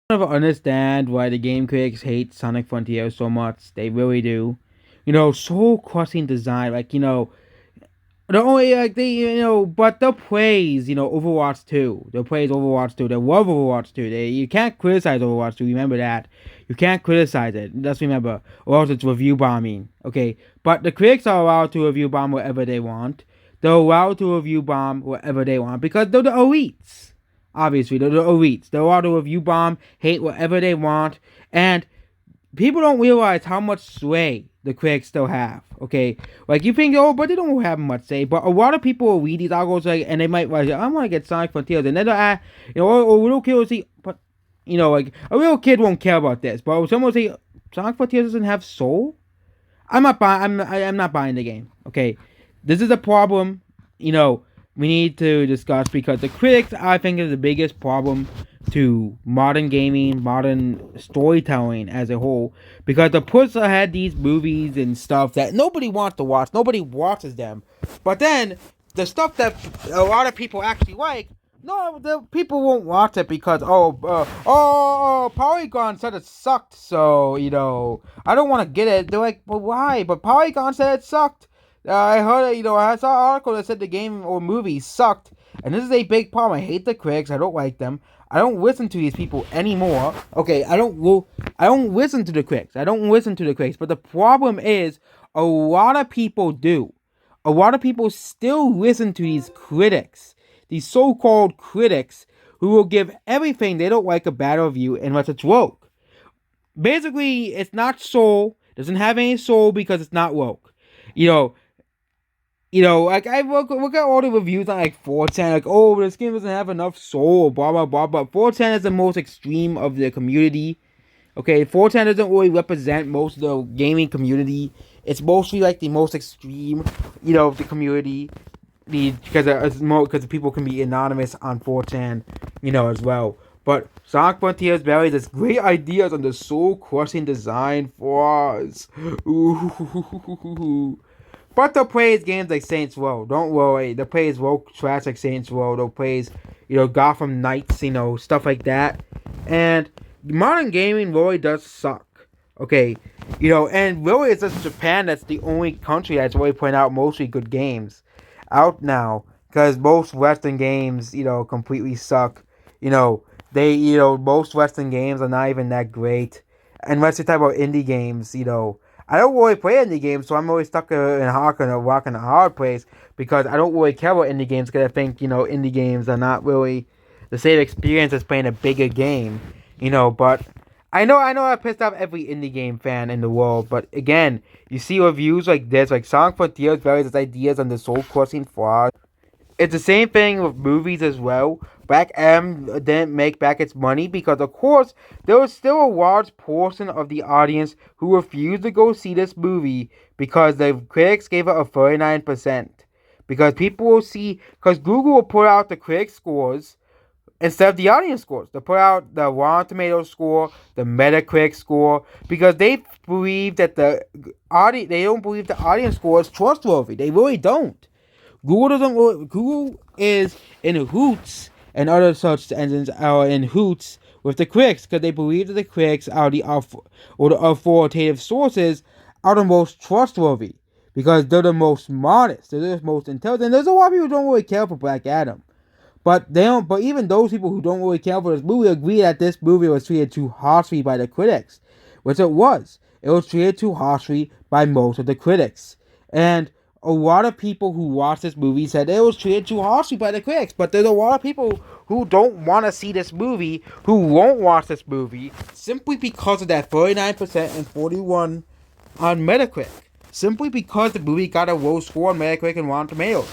Never understand why the game critics hate Sonic Frontiers so much. They really do. Soul crushing design. The only they but they'll praise Overwatch 2. They'll praise Overwatch 2. They love Overwatch 2. You can't criticize Overwatch 2. Remember that. You can't criticize it. Just remember, or else it's review bombing. Okay, but the critics are allowed to review bomb whatever they want. They're allowed to review bomb whatever they want because they're the elites. Obviously, they're the elites. They're allowed to review bomb, hate whatever they want, and people don't realize how much sway the critics still have. Okay, like you think, oh, but they don't have much say. But a lot of people will read these articles and they might write, I want to get Sonic Frontiers, and then they'll or a little kid will see, but like a real kid won't care about this. But someone will say Sonic Frontiers doesn't have soul. I'm not buying. I'm not buying the game. Okay, this is a problem. We need to discuss because the critics, I think, is the biggest problem to modern gaming, modern storytelling as a whole. Because the push ahead these movies and stuff that nobody wants to watch, nobody watches them. But then the stuff that a lot of people actually like, no, the people won't watch it because Polygon said it sucked, so I don't want to get it. They're like, well, why? But Polygon said it sucked. I heard it. I saw an article that said the game or movie sucked, and this is a big problem. I hate the critics. I don't like them. I don't listen to these people anymore. Okay, I don't listen to the critics. I don't listen to the critics. But the problem is, a lot of people do. A lot of people still listen to these critics, these so-called critics, who will give everything they don't like a bad review unless it's woke. Basically, it's not soul. Doesn't have any soul because it's not woke. You know, like I look at all the reviews on like 4chan, like, oh, this game doesn't have enough soul, blah blah blah. But 4chan is the most extreme of the community. Okay, 4chan doesn't really represent most of the gaming community. It's mostly like the most extreme, of the community. Because people can be anonymous on 4chan, as well. But Sonic Frontiers buries its great ideas on the soul crushing design flaws. Ooh. But they'll praise games like Saints Row. Don't worry. They'll praise woke trash like Saints Row. They'll praise, Gotham Knights, stuff like that. And modern gaming really does suck. Okay. And really it's just Japan that's the only country that's really putting out mostly good games out now. Because most Western games, completely suck. Most Western games are not even that great. Unless you talk about indie games, I don't really play indie games, so I'm always stuck in a rock and a hard place because I don't really care about indie games because I think indie games are not really the same experience as playing a bigger game, But I pissed off every indie game fan in the world, but again, you see reviews like this, like Sonic Frontiers varies its ideas on the soul crushing flaws. It's the same thing with movies as well. Black M didn't make back its money because, of course, there was still a large portion of the audience who refused to go see this movie because the critics gave it a 39%. Because people will see, because Google will put out the critic scores instead of the audience scores. They put out the Rotten Tomatoes score, the Metacritic score, because they believe that they don't believe the audience score is trustworthy. They really don't. Google is in hoots and other search engines are in hoots with the critics because they believe that the critics are the authoritative sources are the most trustworthy because they're the most modest, they're the most intelligent. There's a lot of people who don't really care for Black Adam, but they don't. But even those people who don't really care for this movie agree that this movie was treated too harshly by the critics, which it was. It was treated too harshly by most of the critics, and a lot of people who watched this movie said it was treated too harshly by the critics, but there's a lot of people who don't want to see this movie, who won't watch this movie, simply because of that 39% and 41% on Metacritic. Simply because the movie got a low score on Metacritic and Rotten Tomatoes.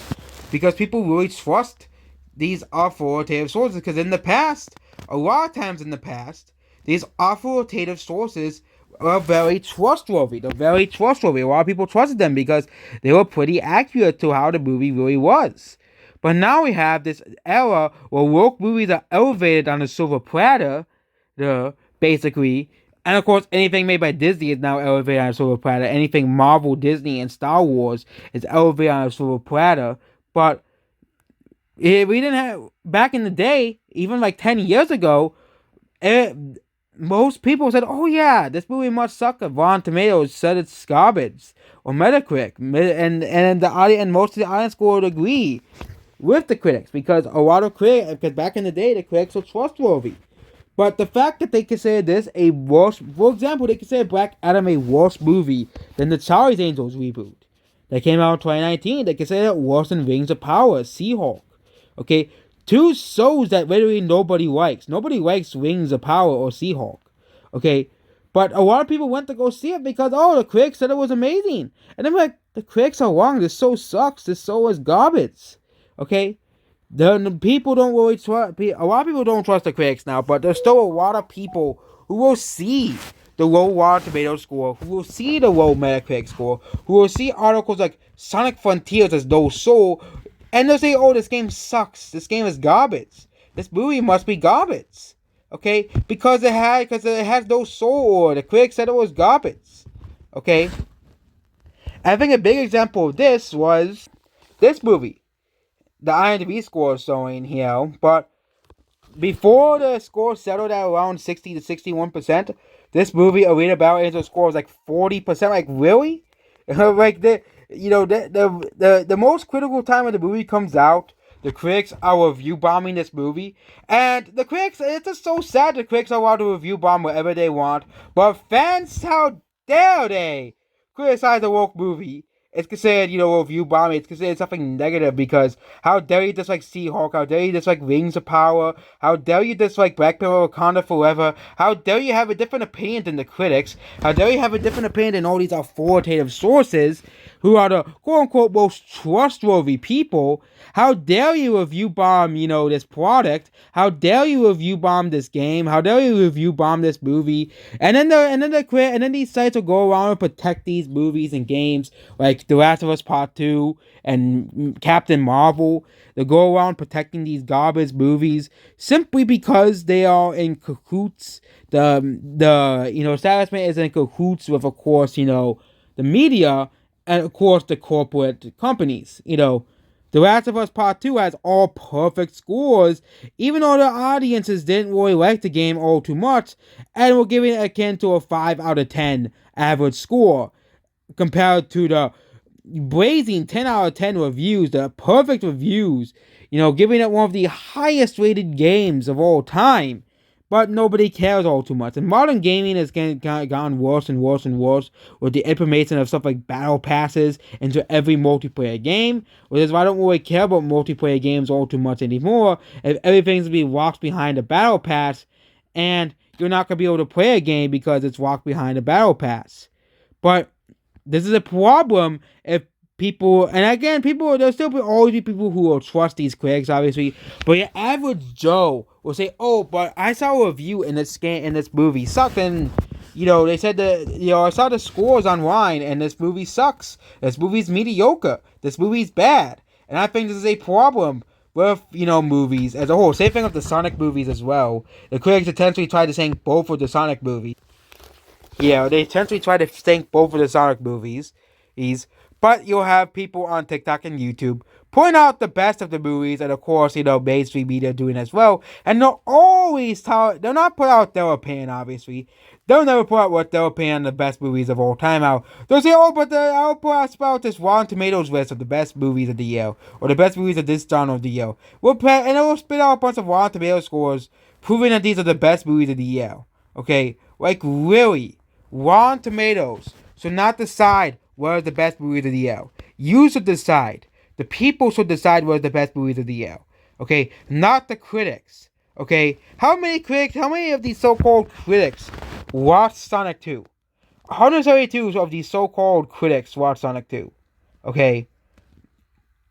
Because people really trust these authoritative sources, because in the past, a lot of times in the past, these authoritative sources are very trustworthy. They're very trustworthy. A lot of people trusted them because they were pretty accurate to how the movie really was. But now we have this era where woke movies are elevated on a silver platter, basically. And of course, anything made by Disney is now elevated on a silver platter. Anything Marvel, Disney, and Star Wars is elevated on a silver platter. But we didn't have, back in the day, even like 10 years ago, most people said, "Oh yeah, this movie must suck." Rotten Tomatoes said it's garbage, or Metacritic, and the audience and most of the audience would agree with the critics because a lot of critics, because back in the day, the critics were trustworthy. But the fact that they consider this a worse, for example, they consider Black Adam a worse movie than the Charlie's Angels reboot that came out in 2019. They consider it worse than Rings of Power, She-Hulk. Okay, two shows that literally nobody likes. Nobody likes Rings of Power or She-Hulk. Okay, but a lot of people went to go see it because, oh, the critics said it was amazing. And I'm like, the critics are wrong. This show sucks. This show is garbage. Okay, the people don't really trust. A lot of people don't trust the critics now, but there's still a lot of people who will see the low Rotten Tomato score, who will see the low Metacritic score, who will see articles like Sonic Frontiers as no soul, and they'll say, "Oh, this game sucks. This game is garbage. This movie must be garbage." Okay, because it has no soul, or the critics said it was garbage. Okay, I think a big example of this was this movie. The IMDb score is showing here, but before the score settled at around 60 to 61%, this movie, Arena Battle Angel score was like 40%. Like, really? Like, the most critical time when the movie comes out, the critics are review bombing this movie. And the critics, it's just so sad the critics are allowed to review bomb whatever they want. But fans, how dare they criticize a woke movie? It's considered, review bombing. It's considered something negative because how dare you dislike She-Hulk? How dare you dislike Rings of Power? How dare you dislike Black Panther Wakanda Forever? How dare you have a different opinion than the critics? How dare you have a different opinion than all these authoritative sources who are the quote-unquote most trustworthy people? How dare you review bomb, this product? How dare you review bomb this game? How dare you review bomb this movie? And then these sites will go around and protect these movies and games like The Last of Us Part 2 and Captain Marvel. They go around protecting these garbage movies simply because they are in cahoots. The establishment is in cahoots with, of course, the media and, of course, the corporate companies. The Last of Us Part 2 has all perfect scores, even though the audiences didn't really like the game all too much, and were giving it akin to a 5 out of 10 average score, compared to the blazing 10 out of 10 reviews, the perfect reviews, giving it one of the highest rated games of all time. But nobody cares all too much. And modern gaming has gotten worse and worse and worse with the implementation of stuff like battle passes into every multiplayer game. Which is why I don't really care about multiplayer games all too much anymore. If everything's going to be locked behind a battle pass, and you're not going to be able to play a game because it's locked behind a battle pass. But this is a problem if people, and again, there'll still always be people who will trust these critics, obviously, but your average Joe will say, "Oh, but I saw a review in this movie sucked, and they said that I saw the scores online, and this movie sucks. This movie's mediocre. This movie's bad." And I think this is a problem with movies as a whole. Same thing with the Sonic movies as well. The critics intentionally tried to sink both of the Sonic movies. Yeah, they intentionally try to sink both of the Sonic movies. But you'll have people on TikTok and YouTube point out the best of the movies, and of course, mainstream media doing as well. And they'll not put out their opinion, obviously. They'll never put out what their opinion on the best movies of all time out. They'll say, "Oh, but I'll put out this Rotten Tomatoes list of the best movies of the year, or the best movies of this genre of the year." And it will spit out a bunch of Rotten Tomatoes scores, proving that these are the best movies of the year. Okay? Like, really? Rotten Tomatoes should not decide what is the best movies of the year. You should decide. The people should decide what is the best movies of the year. Okay? Not the critics. Okay? How many of these so-called critics watched Sonic 2? 172 of these so-called critics watched Sonic 2. Okay?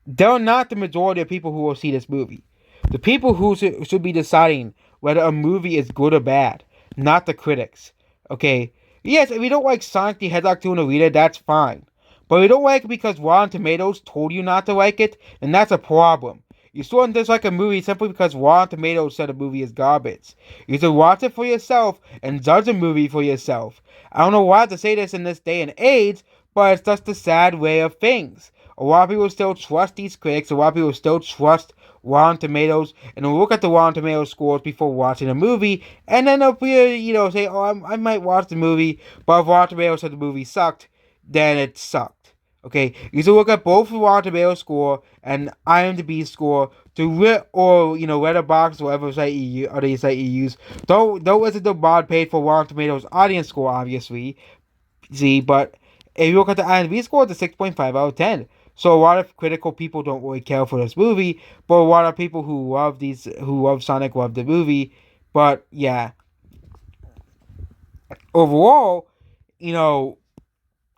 They're not the majority of people who will see this movie. The people who should be deciding whether a movie is good or bad, not the critics. Okay? Yes, if you don't like Sonic the Hedgehog 2 in Arena, that's fine. But if you don't like it because Rotten Tomatoes told you not to like it, then that's a problem. You shouldn't dislike a movie simply because Rotten Tomatoes said a movie is garbage. You should watch it for yourself and judge a movie for yourself. I don't know why to say this in this day and age, but it's just the sad way of things. a lot of people still trust these critics. A lot of people still trust Rotten Tomatoes, and they'll look at the Rotten Tomatoes scores before watching a movie, and then they'll say, oh, I might watch the movie, but if Rotten Tomatoes said the movie sucked, then it sucked. Okay, you should look at both the Rotten Tomatoes score and IMDb score or Letterboxd, whatever site you use. Don't listen to Bod paid for Rotten Tomatoes audience score, obviously. See, but if you look at the IMDb score, it's a 6.5 out of 10. So a lot of critical people don't really care for this movie, but a lot of people who love Sonic, love the movie. But yeah, overall, you know,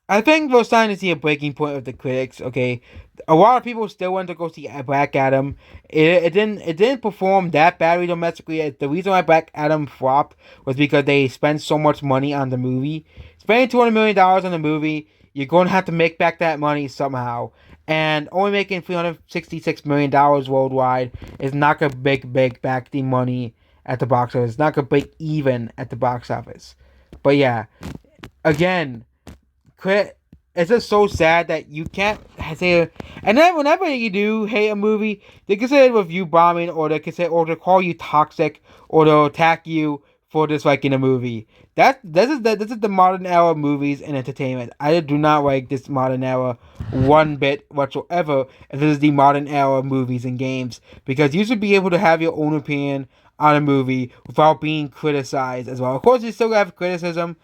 I think we're starting to see a breaking point of the critics. Okay, a lot of people still went to go see Black Adam. It didn't perform that badly domestically. The reason why Black Adam flopped was because they spent so much money on the movie. Spending $200 million on the movie, you're going to have to make back that money somehow. And only making $366 million worldwide is not going to make back the money at the box office. It's not going to break even at the box office. But yeah, again, it's just so sad that you can't say. And then whenever you do hate a movie, they consider it review bombing, or they call you toxic, or they'll attack you for disliking a movie. This is the modern era of movies and entertainment. I do not like this modern era one bit whatsoever. And this is the modern era of movies and games, because you should be able to have your own opinion on a movie without being criticized as well. Of course, you still have criticism,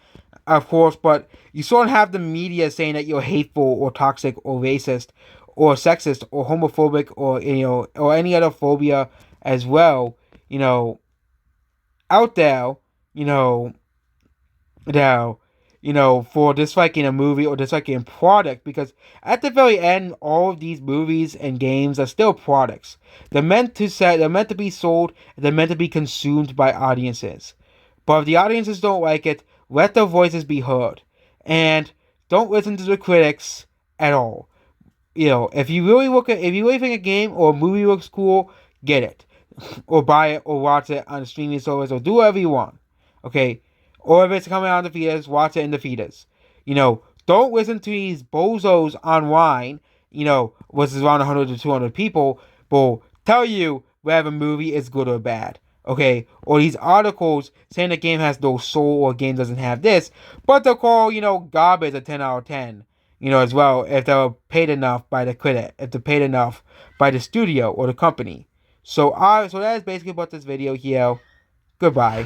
of course, but you still don't have the media saying that you're hateful or toxic or racist or sexist or homophobic or or any other phobia as well. Out there, now, for disliking a movie or disliking a product, because at the very end, all of these movies and games are still products. They're meant to be sold, they're meant to be consumed by audiences. But if the audiences don't like it, let their voices be heard. And don't listen to the critics at all. If you really think a game or a movie looks cool, get it. Or buy it or watch it on a streaming service or do whatever you want. Okay? Or if it's coming out in the theaters, watch it in the theaters. Don't listen to these bozos online, which is around 100 to 200 people, will tell you whether a movie is good or bad. Okay? Or these articles saying the game has no soul or game doesn't have this, but they'll call, garbage a 10 out of 10. As well, if they're paid enough by the critic, if they're paid enough by the studio or the company. So that is basically about this video here. Goodbye.